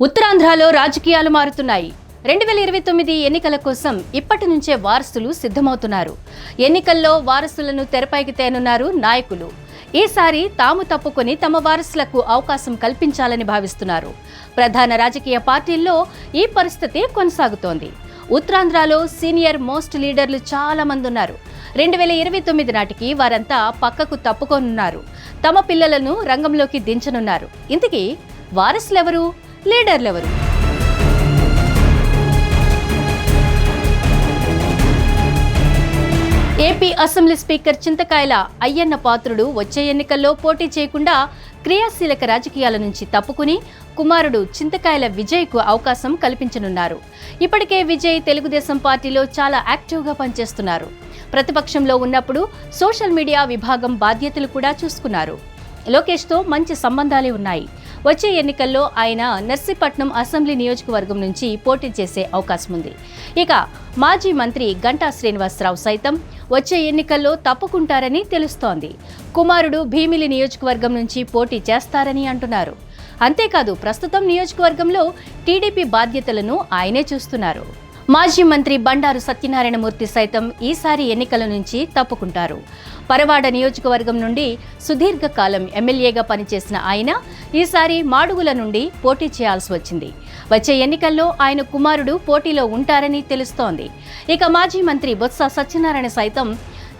ఉత్తరాంధ్రలో రాజకీయాలు మారుతున్నాయి. 2029 ఎన్నికల కోసం ఇప్పటి నుంచే వారసులు సిద్ధమవుతున్నారు. ఎన్నికల్లో వారసులను తెరపైకి తేనున్నారు నాయకులు. ఈసారి తాము తప్పుకొని తమ వారసులకు అవకాశం కల్పించాలని భావిస్తున్నారు. ప్రధాన రాజకీయ పార్టీల్లో ఈ పరిస్థితి కొనసాగుతోంది. ఉత్తరాంధ్రలో సీనియర్ మోస్ట్ లీడర్లు చాలా మంది ఉన్నారు. 2029 నాటికి వారంతా పక్కకు తప్పుకోనున్నారు. తమ పిల్లలను రంగంలోకి దించనున్నారు. ఇంతకీ వారసులెవరు, లీడర్లెవరు? ఏపీ అసెంబ్లీ స్పీకర్ చింతకాయల అయ్యన్న పాత్రుడు వచ్చే ఎన్నికల్లో పోటీ చేయకుండా క్రియాశీలక రాజకీయాల నుంచి తప్పుకుని కుమారుడు చింతకాయల విజయ్కు అవకాశం కల్పించనున్నారు. ఇప్పటికే విజయ్ తెలుగుదేశం పార్టీలో చాలా యాక్టివ్గా పనిచేస్తున్నారు. ప్రతిపక్షంలో ఉన్నప్పుడు సోషల్ మీడియా విభాగం బాధ్యతలు కూడా చూసుకున్నారు. లోకేష్తో మంచి సంబంధాలే ఉన్నాయి. వచ్చే ఎన్నికల్లో ఆయన నర్సీపట్నం అసెంబ్లీ నియోజకవర్గం నుంచి పోటీ చేసే అవకాశం ఉంది. ఇక మాజీ మంత్రి గంటా శ్రీనివాసరావు సైతం వచ్చే ఎన్నికల్లో తప్పుకుంటారని తెలుస్తోంది. కుమారుడు భీమిలి నియోజకవర్గం నుంచి పోటీ చేస్తారని అంటున్నారు. అంతేకాదు, ప్రస్తుతం నియోజకవర్గంలో టీడీపీ బాధ్యతలను ఆయనే చూస్తున్నారు. మాజీ మంత్రి బండారు సత్యనారాయణమూర్తి సైతం ఈసారి ఎన్నికల నుంచి తప్పుకుంటారు. పరవాడ నియోజకవర్గం నుండి సుదీర్ఘకాలం ఎమ్మెల్యేగా పనిచేసిన ఆయన ఈసారి మాడుగుల నుండి పోటీ చేయాల్సి వచ్చింది. వచ్చే ఎన్నికల్లో ఆయన కుమారుడు పోటీలో ఉంటారని తెలుస్తోంది. ఇక మాజీ మంత్రి బొత్స సత్యనారాయణ సైతం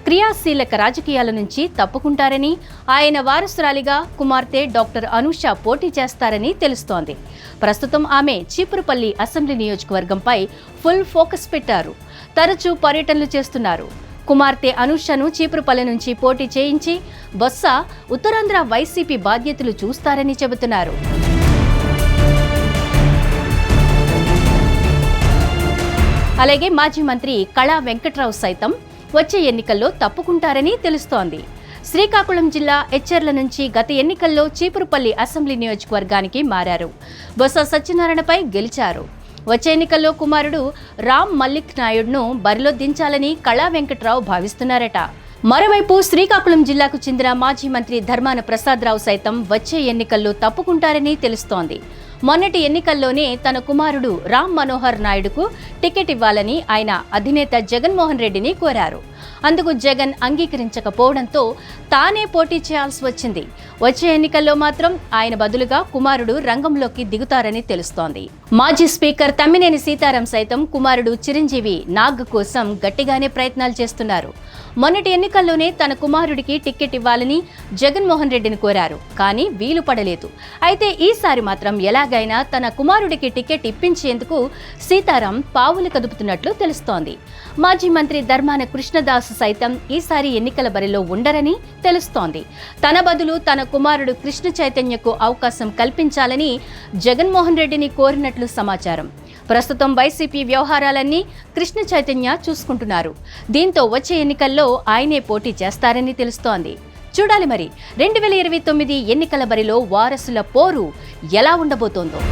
క్రియాశీలక రాజకీయాల నుంచి తప్పుకుంటారని, ఆయన వారసురాలిగా కుమార్తె డాక్టర్ అనూష పోటీ చేస్తారని తెలుస్తోంది. ప్రస్తుతం ఆమె చీపురుపల్లి అసెంబ్లీ నియోజకవర్గంపై ఫుల్ ఫోకస్ పెట్టారు. తరచూ పర్యటనలు చేస్తున్నారు. కుమార్తె అనూషను చీపురుపల్లి నుంచి పోటీ చేయించి బొత్స ఉత్తరాంధ్ర వైసీపీ బాధ్యతలు చూస్తారని చెబుతున్నారు. అలాగే మాజీ మంత్రి కళా వెంకట్రావు సైతం వచ్చే ఎన్నికల్లో తప్పుకుంటారని తెలుస్తోంది. శ్రీకాకుళం జిల్లా ఎచ్చెర్ల నుంచి గత ఎన్నికల్లో చీపురుపల్లి అసెంబ్లీ నియోజకవర్గానికి మారారు. బొత్స సత్యనారాయణపై గెలిచారు. వచ్చే ఎన్నికల్లో కుమారుడు రామ్ మల్లిక్ నాయుడును బరిలో దించాలని కళా వెంకట్రావు భావిస్తున్నారట. మరోవైపు శ్రీకాకుళం జిల్లాకు చెందిన మాజీ మంత్రి ధర్మాన ప్రసాదరావు సైతం వచ్చే ఎన్నికల్లో తప్పుకుంటారని తెలుస్తోంది. మొన్నటి ఎన్నికల్లోనే తన కుమారుడు రామ్ మనోహర్ నాయుడుకు టికెట్ ఇవ్వాలని ఆయన అధినేత జగన్మోహన్ రెడ్డిని కోరారు. అందుకు జగన్ అంగీకరించకపోవడంతో తానే పోటీ చేయాల్సి వచ్చింది. వచ్చే ఎన్నికల్లో మాత్రం ఆయన బదులుగా కుమారుడు రంగంలోకి దిగుతారని తెలుస్తోంది. మాజీ స్పీకర్ తమ్మినేని సీతారాం సైతం కుమారుడు చిరంజీవి నాగ్ కోసం గట్టిగానే ప్రయత్నాలు చేస్తున్నారు. మొన్నటి ఎన్నికల్లోనే తన కుమారుడికి టికెట్ ఇవ్వాలని జగన్మోహన్ రెడ్డిని కోరారు. కానీ వీలు పడలేదు. అయితే ఈసారి మాత్రం ఎలాగైనా తన కుమారుడికి టికెట్ ఇప్పించేందుకు సీతారాం పావులు కదుపుతున్నట్లు తెలుస్తోంది. మాజీ మంత్రి ధర్మాన కృష్ణదాస్ సైతం ఈసారి ఎన్నికల బరిలో ఉండరని తెలుస్తోంది. తన బదులు తన కుమారుడు కృష్ణ చైతన్యకు అవకాశం కల్పించాలని జగన్మోహన్ రెడ్డిని కోరినట్లు సమాచారం. ప్రస్తుతం వైసీపీ వ్యవహారాలన్నీ కృష్ణ చైతన్య చూసుకుంటున్నారు. దీంతో వచ్చే ఎన్నికల్లో ఆయనే పోటీ చేస్తారని తెలుస్తోంది. చూడాలి మరి 2029 ఎన్నికల బరిలో వారసుల పోరు ఎలా ఉండబోతోందో.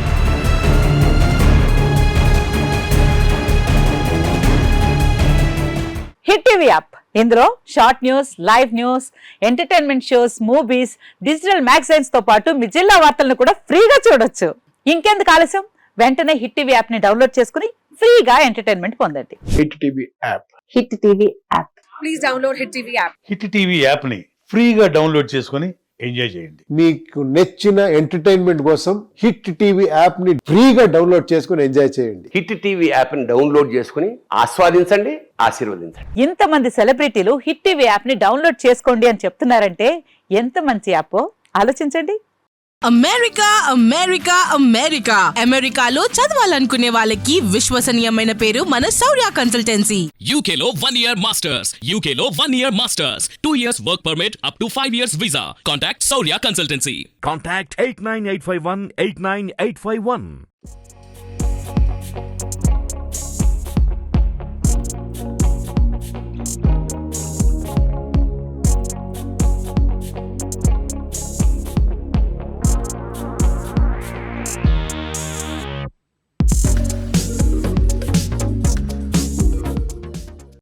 హిట్ టీవీ యాప్, ఇందులో short news, live news, entertainment shows, movies, digital magazines తో పాటు మీ జిల్లా వార్తలను కూడా ఫ్రీగా చూడొచ్చు. ఇంకెందుకు ఆలస్యం, వెంటనే హిట్ టీవీ యాప్ ని డౌన్లోడ్ చేసుకుని ఫ్రీగా ఎంటర్టైన్మెంట్ పొందండి. Hit TV app. Hit TV app. Please download hit TV app. Hit TV app ని ఫ్రీగా డౌన్లోడ్ చేసుకుని ఎంజాయ్ చేయండి. మీకు నచ్చిన ఎంటర్టైన్మెంట్ కోసం హిట్ టీవీ యాప్ ని ఫ్రీగా డౌన్లోడ్ చేసుకుని ఎంజాయ్ చేయండి. హిట్ టీవీ యాప్ ని డౌన్లోడ్ చేసుకుని ఆస్వాదించండి, ఆశీర్వదించండి. ఇంతమంది సెలబ్రిటీలు హిట్ టీవీ యాప్ ని డౌన్లోడ్ చేసుకోండి అని చెప్తున్నారంటే ఎంత మంచి యాప్ ఆలోచించండి. అమెరికా అమెరికా అమెరికా అమెరికాలో చదవాలనుకునే వాళ్ళకి విశ్వసనీయమైన పేరు మన శౌర్య కన్సల్టెన్సీ. UK లో 1 year masters. UK లో 1 year masters. 2 years work permit up to 5 years visa. Contact Saurya Consultancy. Contact 89851 89851.